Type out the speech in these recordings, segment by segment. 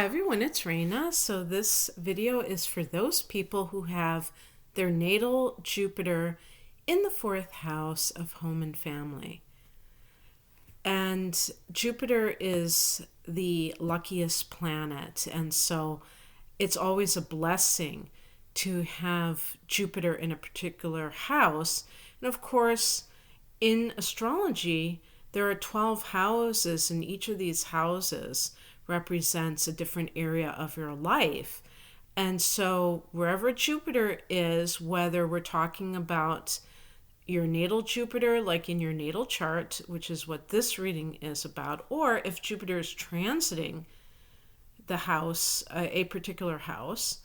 everyone, it's Raina. So this video is for those people who have their natal Jupiter in the fourth house of home and family. And Jupiter is the luckiest planet, and so it's always a blessing to have Jupiter in a particular house. And of course, in astrology, there are 12 houses, and each of these houses represents a different area of your life. And so wherever Jupiter is, whether we're talking about your natal Jupiter, like in your natal chart, which is what this reading is about, or if Jupiter is transiting the house, a particular house,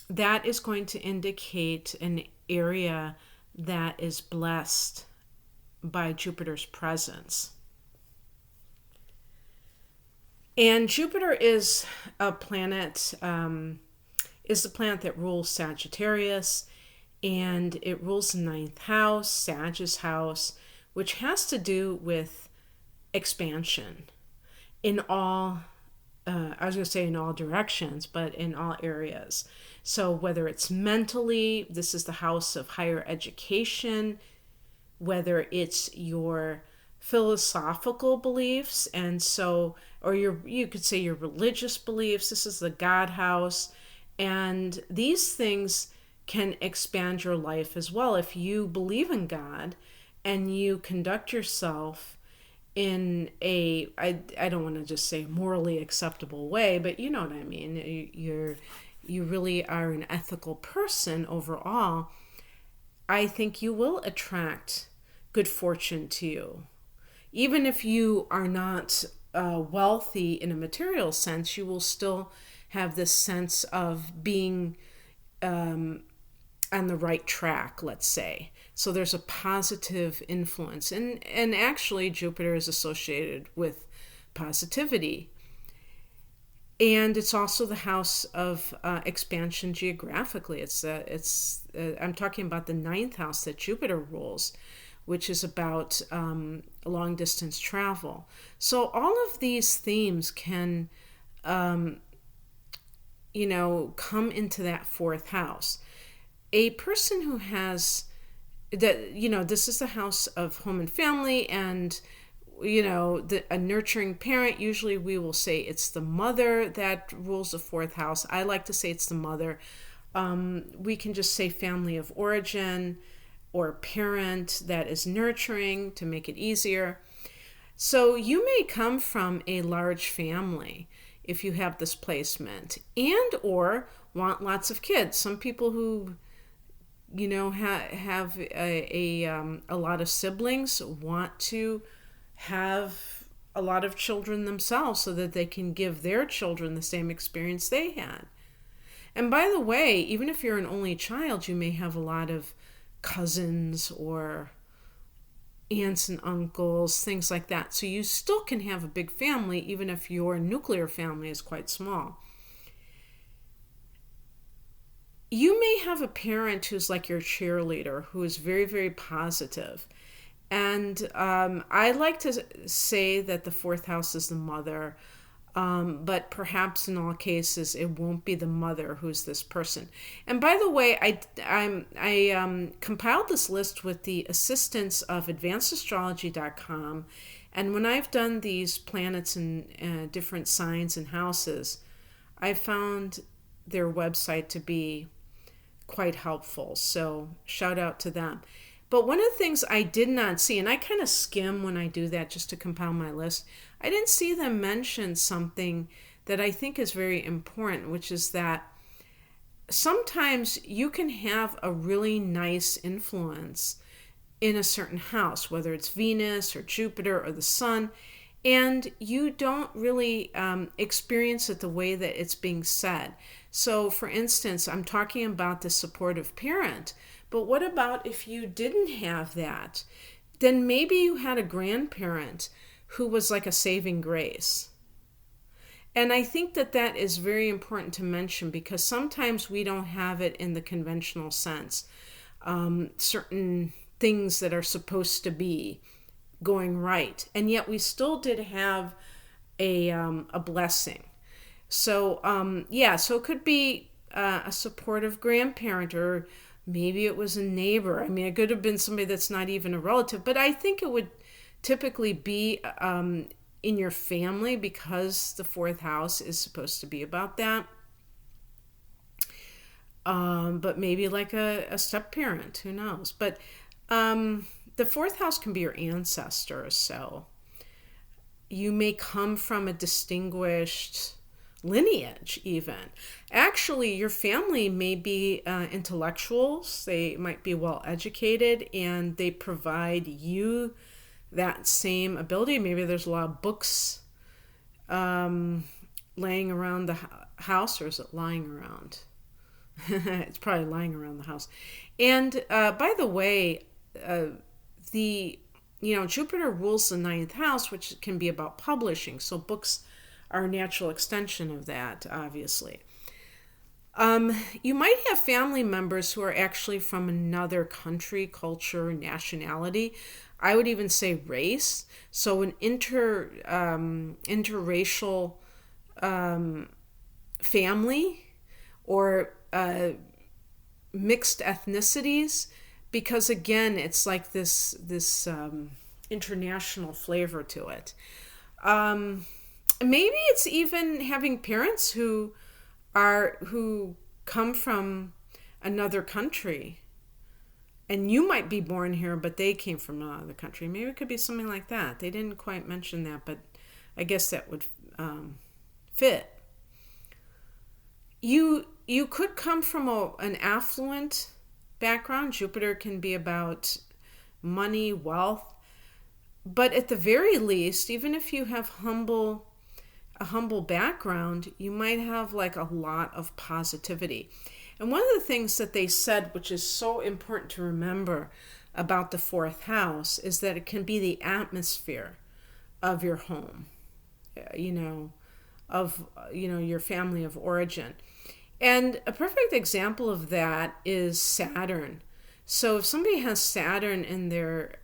that is going to indicate an area that is blessed by Jupiter's presence. And Jupiter is a planet, is the planet that rules Sagittarius, and it rules the ninth house, Sag's house, which has to do with expansion in all, I was going to say in all directions, but in all areas. So whether it's mentally, this is the house of higher education, whether it's your philosophical beliefs, and so, or you could say your religious beliefs, this is the God house, and these things can expand your life as well. If you believe in God and you conduct yourself in I don't want to just say morally acceptable way, but you know what I mean, you really are an ethical person overall, I think you will attract good fortune to you. Even if you are not wealthy in a material sense, you will still have this sense of being on the right track, let's say. So there's a positive influence. And actually, Jupiter is associated with positivity. And it's also the house of expansion geographically. I'm talking about the ninth house that Jupiter rules, which is about long distance travel. So all of these themes can, come into that fourth house. A person who has that, this is the house of home and family, and a nurturing parent, usually we will say it's the mother that rules the fourth house. I like to say it's the mother. We can just say family of origin or parent that is nurturing to make it easier. So you may come from a large family if you have this placement, and or want lots of kids. Some people who have a lot of siblings want to have a lot of children themselves so that they can give their children the same experience they had. And by the way, even if you're an only child, you may have a lot of cousins or aunts and uncles, things like that. So you still can have a big family even if your nuclear family is quite small. You may have a parent who's like your cheerleader, who is very, very positive. And I like to say that the fourth house is the mother, but perhaps in all cases it won't be the mother who's this person. And by the way, I compiled this list with the assistance of advancedastrology.com. And when I've done these planets and different signs and houses, I found their website to be quite helpful. So shout out to them. But one of the things I did not see, and I kind of skim when I do that just to compile my list, I didn't see them mention something that I think is very important, which is that sometimes you can have a really nice influence in a certain house, whether it's Venus or Jupiter or the Sun, and you don't really experience it the way that it's being said. So, for instance, I'm talking about the supportive parent, but what about if you didn't have that? Then maybe you had a grandparent who was like a saving grace. And I think that that is very important to mention, because sometimes we don't have it in the conventional sense. Certain things that are supposed to be going right, and yet we still did have a blessing. So, yeah, so it could be a supportive grandparent, or maybe it was a neighbor. I mean, it could have been somebody that's not even a relative, but I think it would typically be in your family, because the fourth house is supposed to be about that. But maybe like a step parent, who knows? But the fourth house can be your ancestors, so you may come from a distinguished lineage, even. Actually, your family may be intellectuals, they might be well educated, and they provide you that same ability. Maybe there's a lot of books laying around the house, or is it lying around? It's probably lying around the house. And by the way, the Jupiter rules the ninth house, which can be about publishing. So books are a natural extension of that, obviously. You might have family members who are actually from another country, culture, nationality. I would even say race. So an interracial family, or mixed ethnicities, because again, it's like this international flavor to it. Maybe it's even having parents who come from another country, and you might be born here, but they came from another country. Maybe it could be something like that. They didn't quite mention that, but I guess that would fit. You could come from an affluent background. Jupiter can be about money, wealth, but at the very least, even if you have a humble background, you might have like a lot of positivity. And one of the things that they said, which is so important to remember about the fourth house, is that it can be the atmosphere of your home, of your family of origin. And a perfect example of that is Saturn. So if somebody has Saturn in their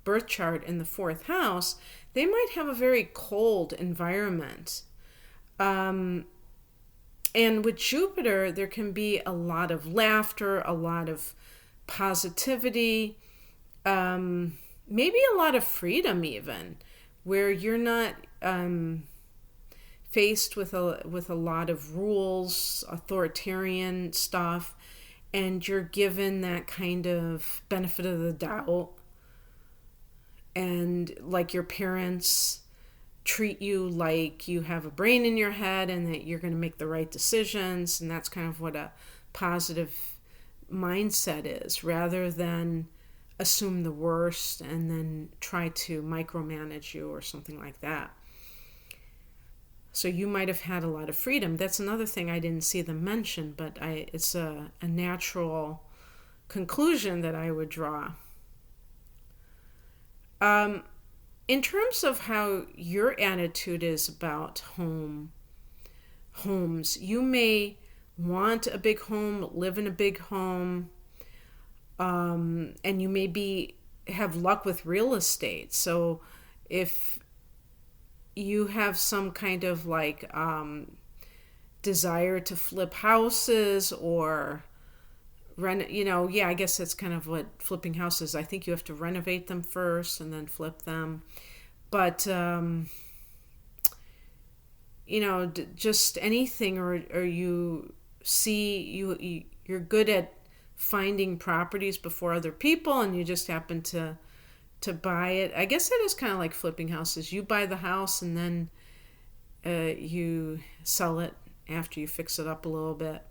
birth chart in the fourth house, they might have a very cold environment. And with Jupiter, there can be a lot of laughter, a lot of positivity, maybe a lot of freedom even, where you're not faced with a lot of rules, authoritarian stuff, and you're given that kind of benefit of the doubt, and like your parents treat you like you have a brain in your head and that you're going to make the right decisions, and that's kind of what a positive mindset is, rather than assume the worst and then try to micromanage you or something like that. So you might have had a lot of freedom. That's another thing I didn't see them mention, but it's a natural conclusion that I would draw. In terms of how your attitude is about homes, you may want a big home, live in a big home, and you may have luck with real estate. So if you have some kind of like desire to flip houses or I guess that's kind of what flipping houses. I think you have to renovate them first and then flip them. But just anything, or you see you're good at finding properties before other people, and you just happen to buy it. I guess it is kind of like flipping houses. You buy the house and then you sell it after you fix it up a little bit.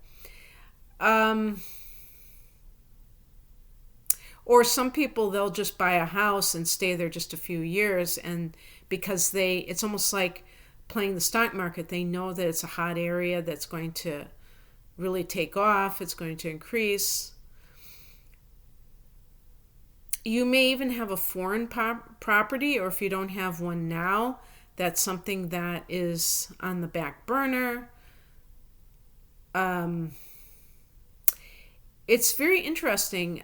Or some people, they'll just buy a house and stay there just a few years, and because it's almost like playing the stock market. They know that it's a hot area that's going to really take off. It's going to increase. You may even have a foreign property, or if you don't have one now, that's something that is on the back burner. It's very interesting.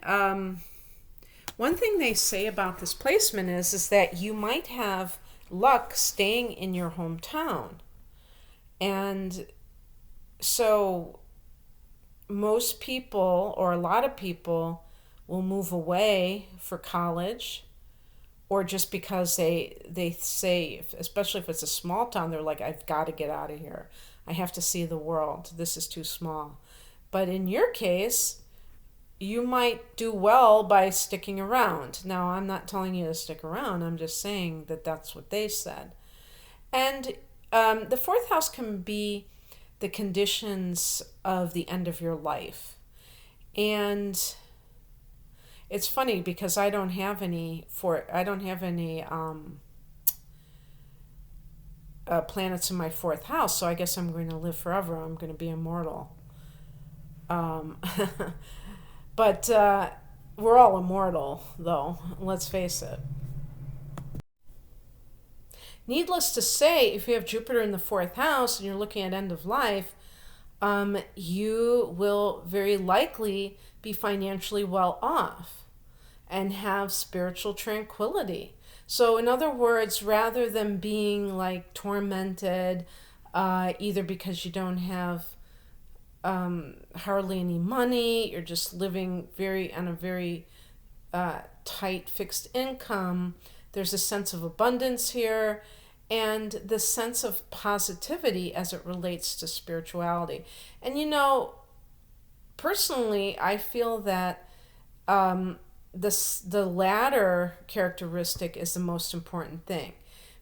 One thing they say about this placement is that you might have luck staying in your hometown. And so most people, or a lot of people, will move away for college, or just because they say, especially if it's a small town, they're like, I've got to get out of here. I have to see the world. This is too small. But in your case, you might do well by sticking around. Now, I'm not telling you to stick around. I'm just saying that that's what they said. And the fourth house can be the conditions of the end of your life. And it's funny because I don't have any planets in my fourth house, so I guess I'm going to live forever. I'm going to be immortal. Um, but we're all immortal, though. Let's face it. Needless to say, if you have Jupiter in the fourth house and you're looking at end of life, you will very likely be financially well off and have spiritual tranquility. So, in other words, rather than being like tormented, either because you don't have hardly any money, you're just living on a very tight fixed income, there's a sense of abundance here and the sense of positivity as it relates to spirituality. And personally, I feel that the latter characteristic is the most important thing,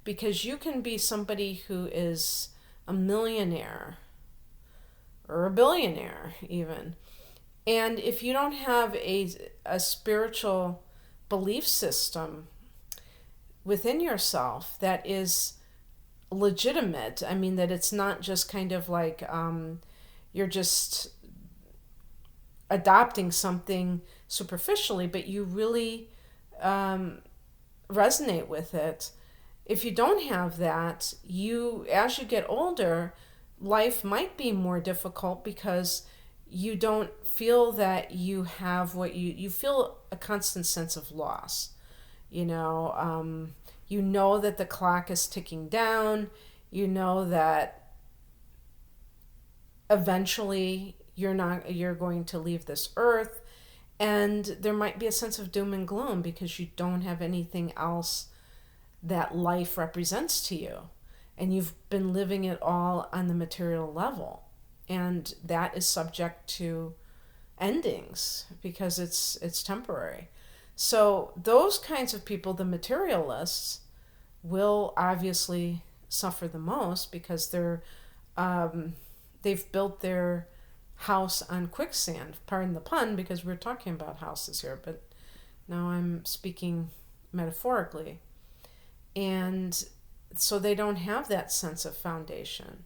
because you can be somebody who is a millionaire or a billionaire even, and if you don't have a spiritual belief system within yourself that is legitimate, I mean, that it's not just kind of like you're just adopting something superficially, but you really resonate with it. If you don't have that, as you get older, life might be more difficult because you don't feel that you have you feel a constant sense of loss. You know that the clock is ticking down. You know that eventually you're going to leave this earth, and there might be a sense of doom and gloom because you don't have anything else that life represents to you, and you've been living it all on the material level, and that is subject to endings because it's temporary. So those kinds of people, the materialists, will obviously suffer the most because they've built their house on quicksand. Pardon the pun, because we're talking about houses here, but now I'm speaking metaphorically. And so they don't have that sense of foundation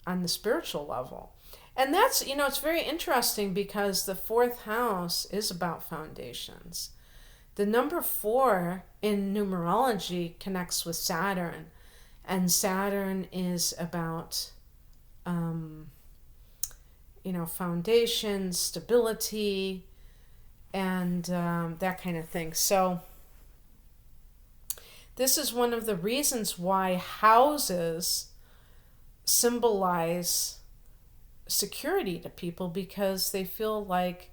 on the spiritual level. And that's, it's very interesting because the fourth house is about foundations. The number 4 in numerology connects with Saturn, and Saturn is about, foundations, stability, and that kind of thing. So this is one of the reasons why houses symbolize security to people, because they feel like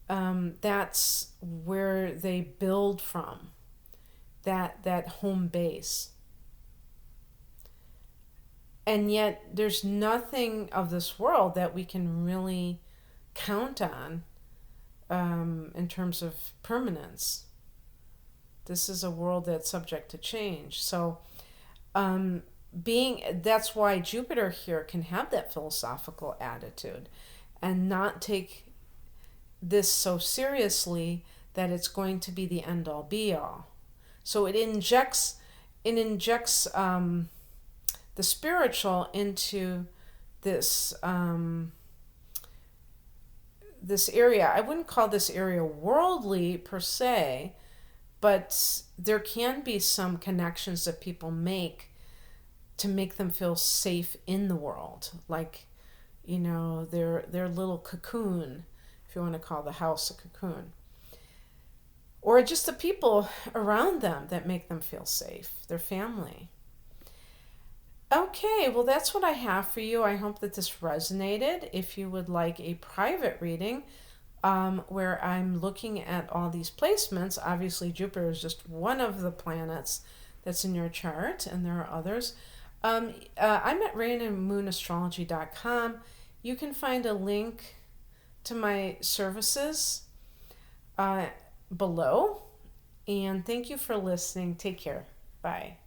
that's where they build from, that home base. And yet there's nothing of this world that we can really count on in terms of permanence. This is a world that's subject to change. So that's why Jupiter here can have that philosophical attitude and not take this so seriously that it's going to be the end all be all. So it injects the spiritual into this this area. I wouldn't call this area worldly per se, but there can be some connections that people make to make them feel safe in the world, like their little cocoon, if you want to call the house a cocoon, or just the people around them that make them feel safe, their family. Okay, well, that's what I have for you. I hope that this resonated. If you would like a private reading, where I'm looking at all these placements, obviously Jupiter is just one of the planets that's in your chart, and there are others. I'm at rainandmoonastrology.com. You can find a link to my services uh, below. And thank you for listening. Take care. Bye.